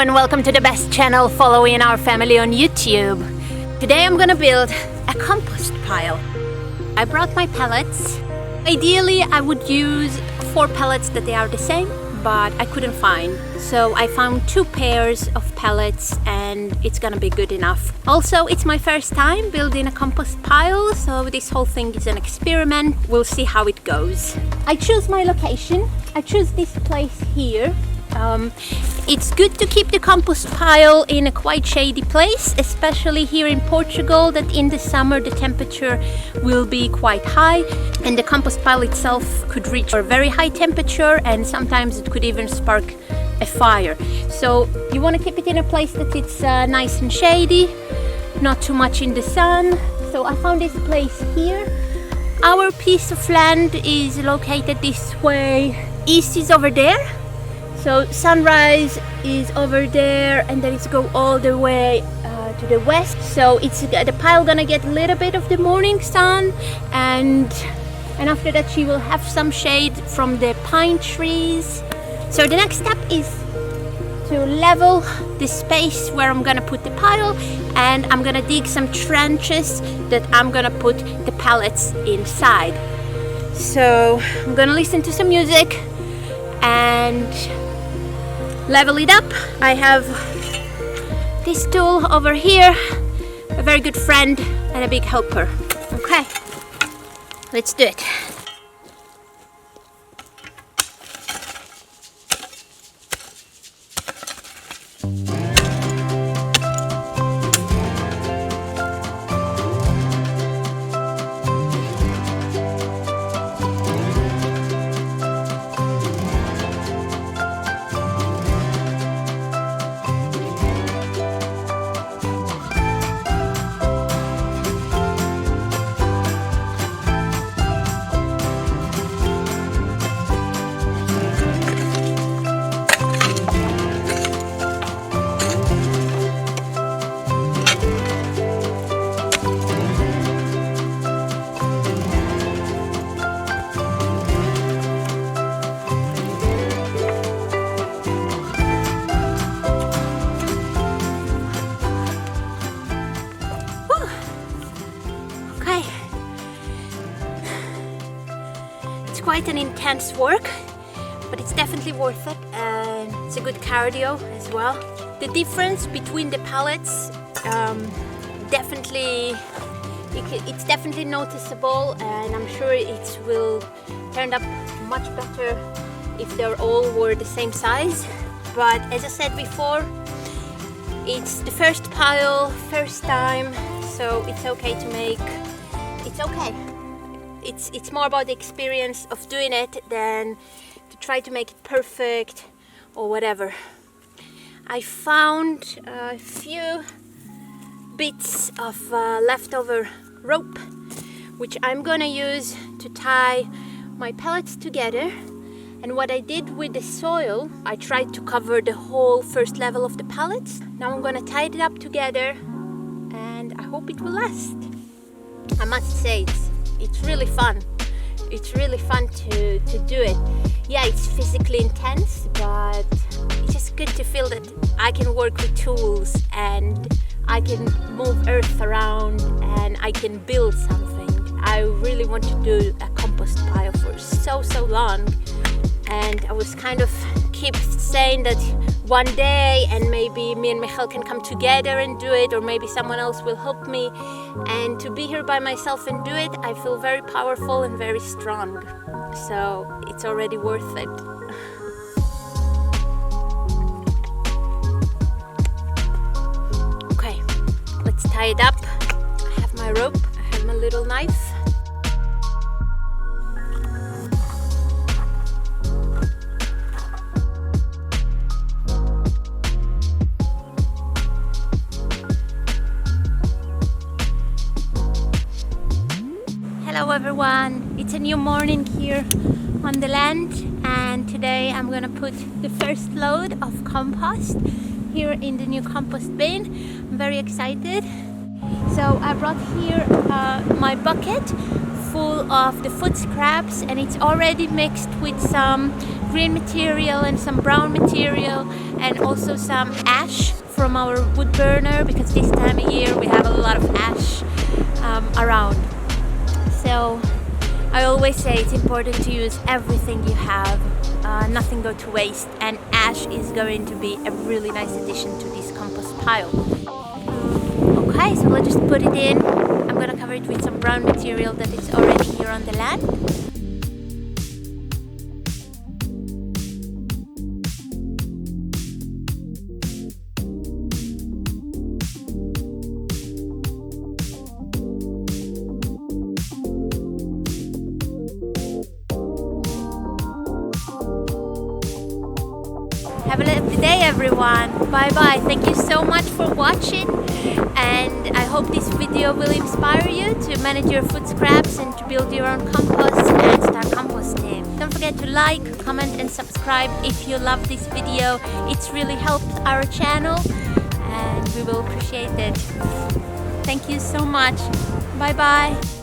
and welcome to the best channel following our family on YouTube. Today I'm gonna build a compost pile. I brought my pellets. Ideally I would use 4 pellets that they are the same, but I couldn't find. So I found 2 pairs of pellets and it's gonna be good enough. Also, it's my first time building a compost pile, so this whole thing is an experiment. We'll see how it goes. I choose my location. I choose this place here. It's good to keep the compost pile in a quite shady place, especially here in Portugal, that in the summer the temperature will be quite high and the compost pile itself could reach a very high temperature and sometimes it could even spark a fire. So you want to keep it in a place that it's nice and shady, not too much in the sun. So I found this place here. Our piece of land is located this way. East is over there. So sunrise is over there and then it's go all the way to the west. So it's the pile gonna get a little bit of the morning sun and after that she will have some shade from the pine trees. So the next step is to level the space where I'm gonna put the pile, and I'm gonna dig some trenches that I'm gonna put the pellets inside. So I'm gonna listen to some music and level it up. I have this tool over here, a very good friend and a big helper. Okay, let's do it. Quite an intense work, but it's definitely worth it and it's a good cardio as well. The difference between the pellets it's definitely noticeable, and I'm sure it will turn up much better if they're all were the same size. But as I said before, it's the first pile, first time, so it's okay to make. It's okay. It's more about the experience of doing it than to try to make it perfect or whatever. I found a few bits of leftover rope which I'm gonna use to tie my pellets together. And what I did with the soil, I tried to cover the whole first level of the pellets. Now I'm gonna tie it up together and I hope it will last. I must say it's really fun. It's really fun to do it. Yeah, it's physically intense, but it's just good to feel that I can work with tools and I can move earth around and I can build something. I really want to do a compost pile for so long, and I was kind of keep saying that one day and maybe me and Michael can come together and do it, or maybe someone else will help me. And to be here by myself and do it, I feel very powerful and very strong. So it's already worth it. Okay, let's tie it up. I have my rope, I have my little knife. Hello everyone, it's a new morning here on the land, and today I'm gonna put the first load of compost here in the new compost bin. I'm very excited. So I brought here my bucket full of the food scraps, and it's already mixed with some green material and some brown material, and also some ash from our wood burner, because this time of year we have a lot of ash around. So I always say it's important to use everything you have, nothing go to waste, and ash is going to be a really nice addition to this compost pile. Okay, so we'll just put it in. I'm gonna cover it with some brown material that is already here on the land. Have a lovely day, everyone. Bye bye. Thank you so much for watching, and I hope this video will inspire you to manage your food scraps and to build your own compost and start composting. Don't forget to like, comment and subscribe if you love this video. It's really helped our channel and we will appreciate it. Thank you so much. Bye bye.